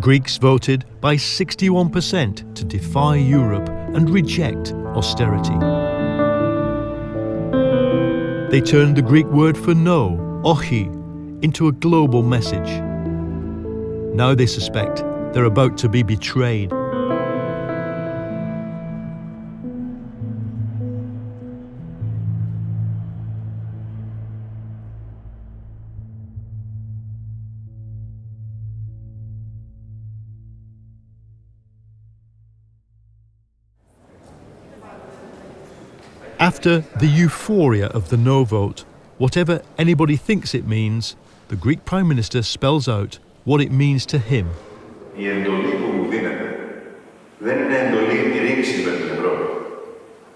Greeks voted by 61% to defy Europe and reject austerity. They turned the Greek word for no, ochi, into a global message. Now they suspect they're about to be betrayed. After the euphoria of the no vote, whatever anybody thinks it means, the Greek Prime Minister spells out what it means to him. Η εντολή που μου δίνεται δεν είναι εντολή ειρήνης υπέρ την Ευρώπη,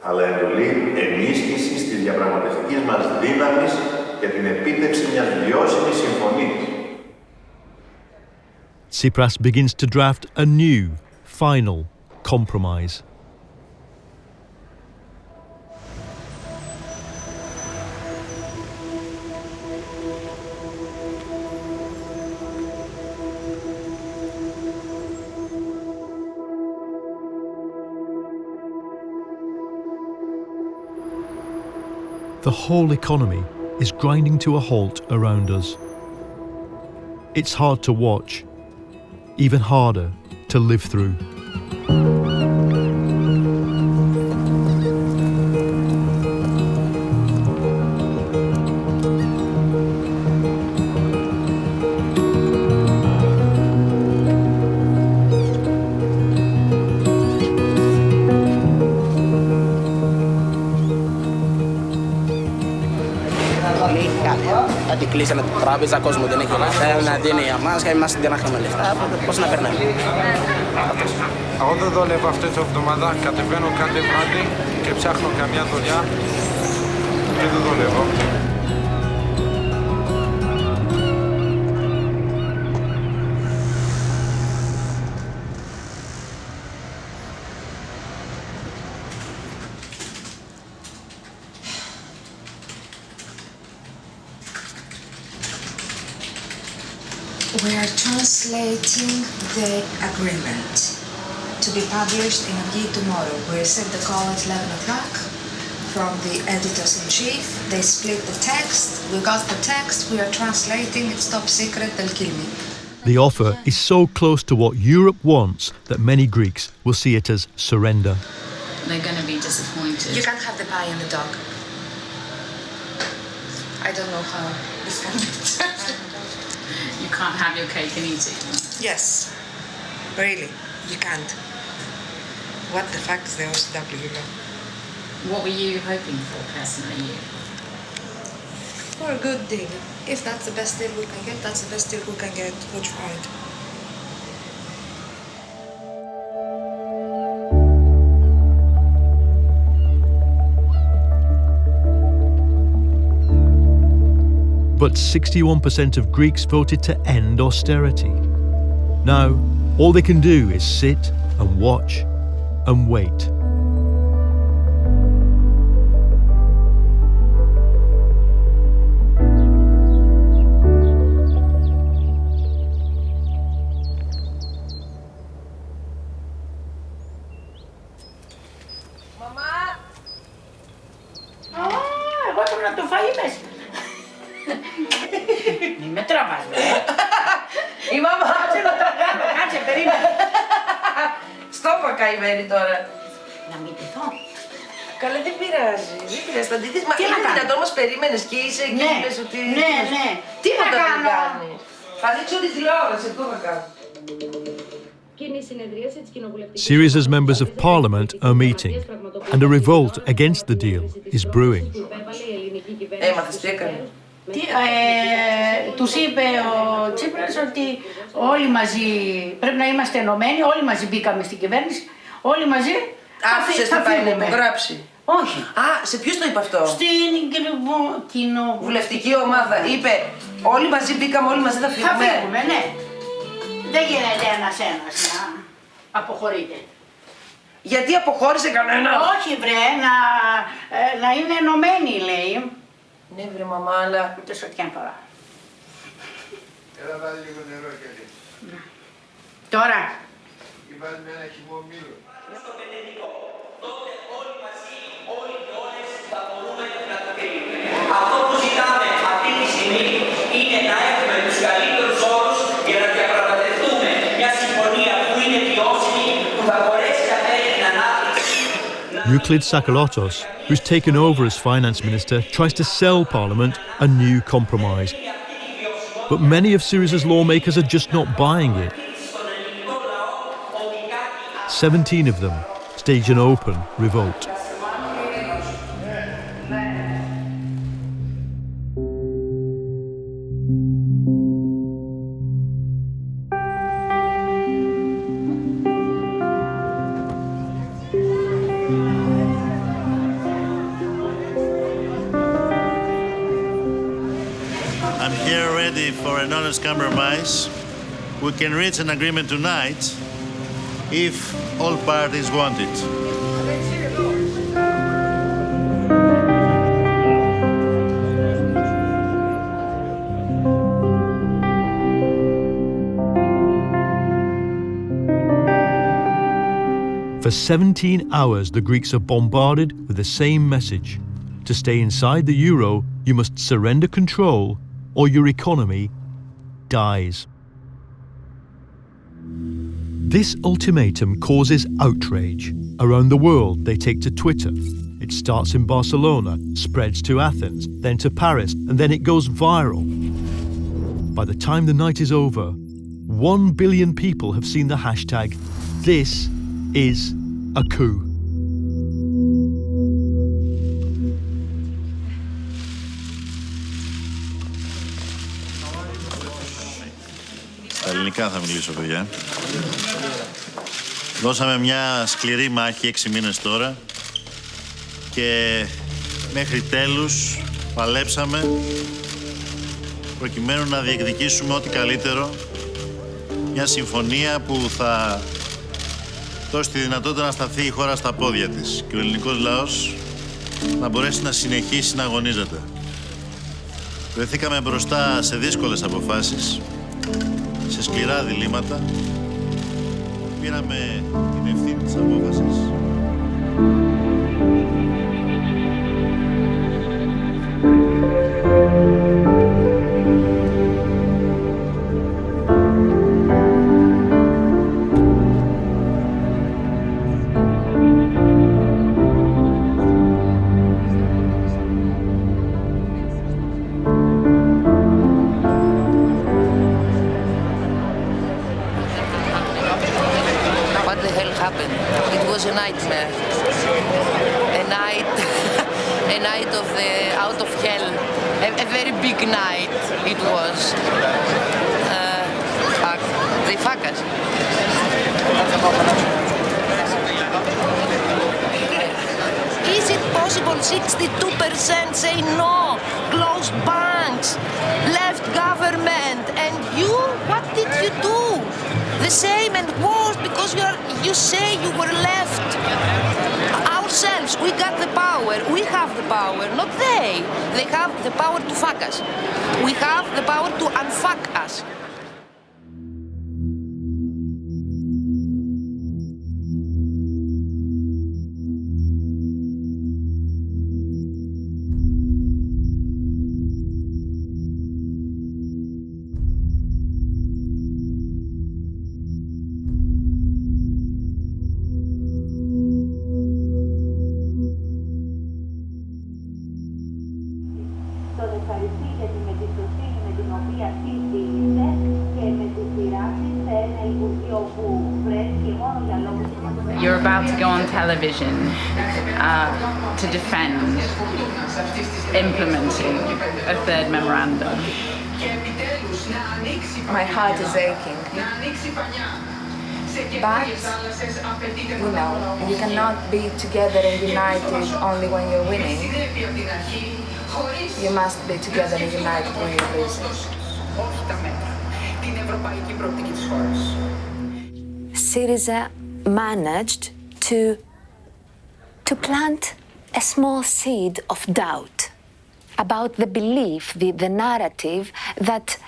αλλά εντολή ενίσχυσης της διαπραγματευτικής μας δύναμης για την επίτευξη μιας βιώσιμης συμφωνίας. Tsipras begins to draft a new, final compromise. The whole economy is grinding to a halt around us. It's hard to watch, even harder to live through. Κλείσανε την τράπεζα, κόσμο δεν έχει λεφτά, να δίνει για μας και εμάς δεν έχουμε λεφτά, πώς να περνάμε. Εγώ δεν δόλευα αυτή τη εβδομάδα, κατεβαίνω κάθε βράδυ και ψάχνω καμιά δουλειά και δεν δόλευω. We are translating the agreement to be published in Avgi tomorrow. We received the call at 11 o'clock from the editors-in-chief. They split the text. We got the text. We are translating. It's top secret. They'll kill me. The offer is so close to what Europe wants that many Greeks will see it as surrender. They're going to be disappointed. You can't have the pie and the dog. I don't know how this can be. You can't have your cake and eat it. Yes, really, you can't. What the fuck is the OCW law? What were you hoping for personally, you? For a good deal. If that's the best deal we can get, that's the best deal we can get. We'll try it. But 61% of Greeks voted to end austerity. Now, all they can do is sit and watch and wait. Μαμά! Εγώ έπρεπε να το φάει μέσα. Μη με τραβάς, βρε. Η μαμά, κάτσε να το κάνω, κάτσε, περίμενε. Στόπα καημένη τώρα. Να μην τυθώ. Καλά, δεν πειράζει, δεν πειράζει, θα ντυθείς. Μα είναι δυνατόν μας περίμενες και είσαι εκεί και είπες ότι... Ναι, ναι. Τι να κάνω. Θα δείξω τη τηλεόραση, αυτό θα κάνω. Syriza's members of parliament are meeting, and a revolt against the deal is brewing. Έμαθες τι έκανε. Τους είπε ο Τσίπρας ότι όλοι μαζί πρέπει να είμαστε ενωμένοι, όλοι μαζί μπήκαμε στην κυβέρνηση, όλοι μαζί άφησες θα να πάει να φύγουμε. υπογράψει. Όχι. Α, σε ποιος το είπε αυτό? Στην Βουλευτική ομάδα. Είπε, όλοι μαζί μπήκαμε, όλοι μαζί θα φύγουμε. Θα φύγουμε, ναι. Δεν γίνεται ένας-ένας να αποχωρείτε. Γιατί αποχώρησε κανένα? Όχι βρε, να είναι ενωμένοι λέει. Ναι βρε μαμά, αλλά... Ούτε σωτιά τώρα. Έλα βάλει λίγο νερό και έτσι. Τώρα. Ή βάλει με ένα χυμό μήλο. Στο πεντενικό. Τότε όλοι μαζί, όλοι και όλες θα μπορούμε να το κρίνουμε. Αυτό που ζητάμε αυτή τη στιγμή είναι να έχουμε τους καλύτερους όρους για να διαπραγματευτούμε μια συμφωνία που είναι βιώσιμη, που θα μπορέσει να φέρει την ανάπτυξη. Euclid Skarlatos, who's taken over as finance minister, tries to sell Parliament a new compromise. But many of Syriza's lawmakers are just not buying it. 17 of them stage an open revolt. I'm here ready for an honest compromise. We can reach an agreement tonight if all parties want it. For 17 hours, the Greeks are bombarded with the same message. To stay inside the euro, you must surrender control or your economy dies. This ultimatum causes outrage. Around the world, they take to Twitter. It starts in Barcelona, spreads to Athens, then to Paris, and then it goes viral. By the time the night is over, 1 billion people have seen the hashtag, "This is a coup." Στα ελληνικά θα μιλήσω, παιδιά. Δώσαμε μια σκληρή μάχη 6 μήνες τώρα και μέχρι τέλους παλέψαμε προκειμένου να διεκδικήσουμε ό,τι καλύτερο, μια συμφωνία που θα δώσει τη δυνατότητα να σταθεί η χώρα στα πόδια της και ο ελληνικός λαός να μπορέσει να συνεχίσει να αγωνίζεται. Βρεθήκαμε μπροστά σε δύσκολες αποφάσεις, σε σκληρά διλήμματα. Πήραμε την ευθύνη της απόφασης. It was a nightmare, a night of the out of hell, a very big night it was. They fuck us. Is it possible 62% say no, closed banks, left government, and you, what did you do? The same and worse because you say you were left. Ourselves, we got the power. We have the power, not they. They have the power to fuck us. We have the power to unfuck us. You're about to go on television to defend implementing a third memorandum. My heart is aching. But, you know, you cannot be together and united only when you're winning. You must be together and united when you're losing. Syriza managed to plant a small seed of doubt about the belief, the narrative that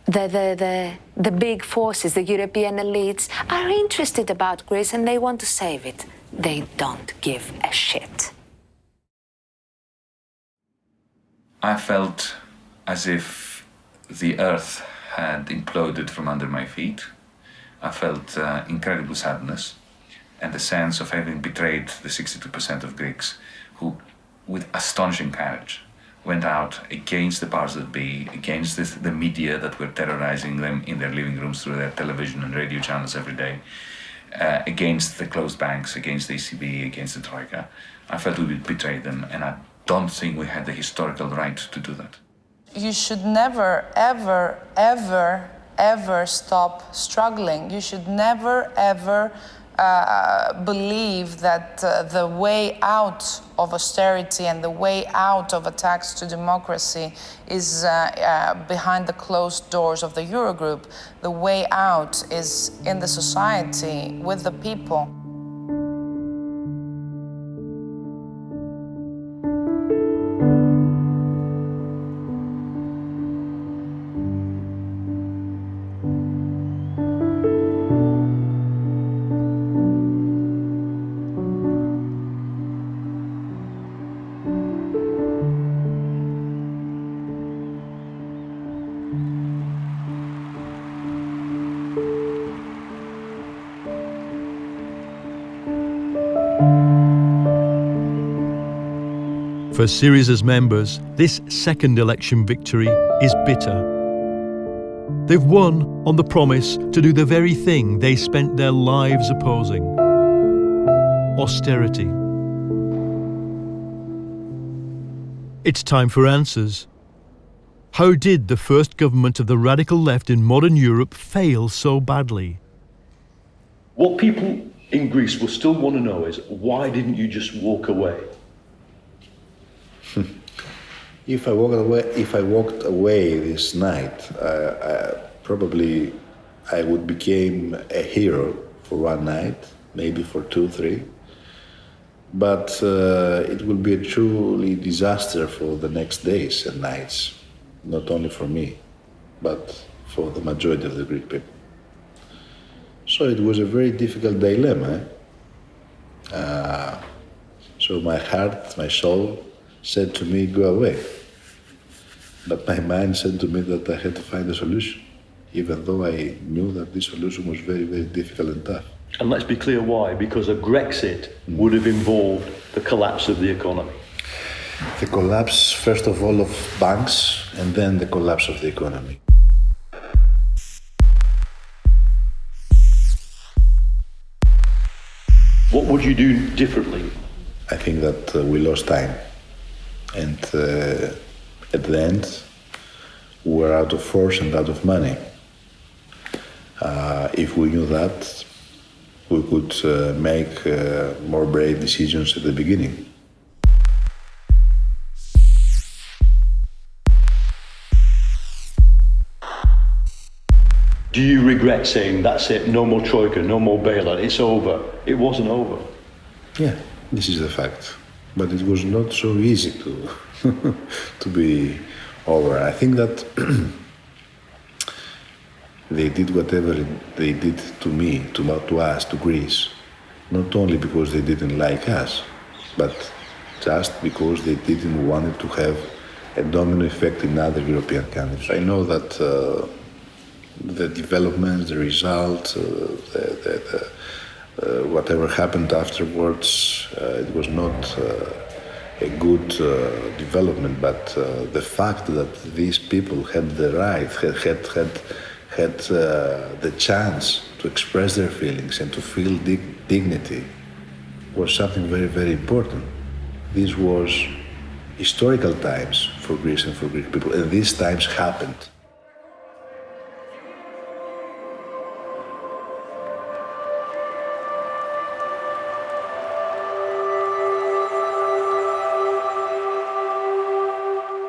the big forces, the European elites, are interested about Greece and they want to save it. They don't give a shit. I felt as if the earth had imploded from under my feet. I felt incredible sadness and the sense of having betrayed the 62% of Greeks who, with astonishing courage, went out against the powers that be, against the media that were terrorizing them in their living rooms through their television and radio channels every day, against the closed banks, against the ECB, against the Troika. I felt we betrayed them, and I don't think we had the historical right to do that. You should never, ever, ever, ever stop struggling. You should never, ever believe that the way out of austerity and the way out of attacks to democracy is behind the closed doors of the Eurogroup. The way out is in the society, with the people. For Syriza's members, this second election victory is bitter. They've won on the promise to do the very thing they spent their lives opposing: austerity. It's time for answers. How did the first government of the radical left in modern Europe fail so badly? What people in Greece will still want to know is, why didn't you just walk away? If I walked away this night, probably I would become a hero for one night, maybe for 2, 3. But it will be a truly disaster for the next days and nights, not only for me, but for the majority of the Greek people. So it was a very difficult dilemma. So my heart, my soul said to me, go away. But my mind said to me that I had to find a solution, even though I knew that this solution was very, very difficult and tough. And let's be clear why, because a Grexit would have involved the collapse of the economy. The collapse, first of all, of banks, and then the collapse of the economy. What would you do differently? I think that we lost time. And at the end, we were out of force and out of money. If we knew that, we could make more brave decisions at the beginning. Do you regret saying, that's it, no more Troika, no more bailout, it's over? It wasn't over. Yeah, this is the fact. But it was not so easy to be over. I think that they did whatever they did to me, to us, to Greece, not only because they didn't like us, but just because they didn't want to have a domino effect in other European countries. I know that the developments, the results, whatever happened afterwards, it was not a good development, but the fact that these people had the right, had the chance to express their feelings and to feel dignity was something very, very important. This was historical times for Greece and for Greek people, and these times happened.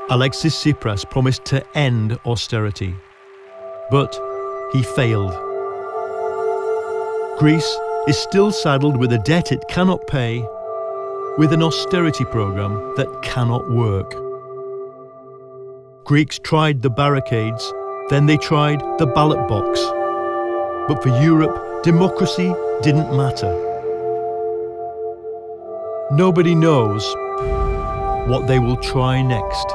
Alexis Tsipras promised to end austerity, but he failed. Greece is still saddled with a debt it cannot pay, with an austerity programme that cannot work. Greeks tried the barricades, then they tried the ballot box. But for Europe, democracy didn't matter. Nobody knows what they will try next.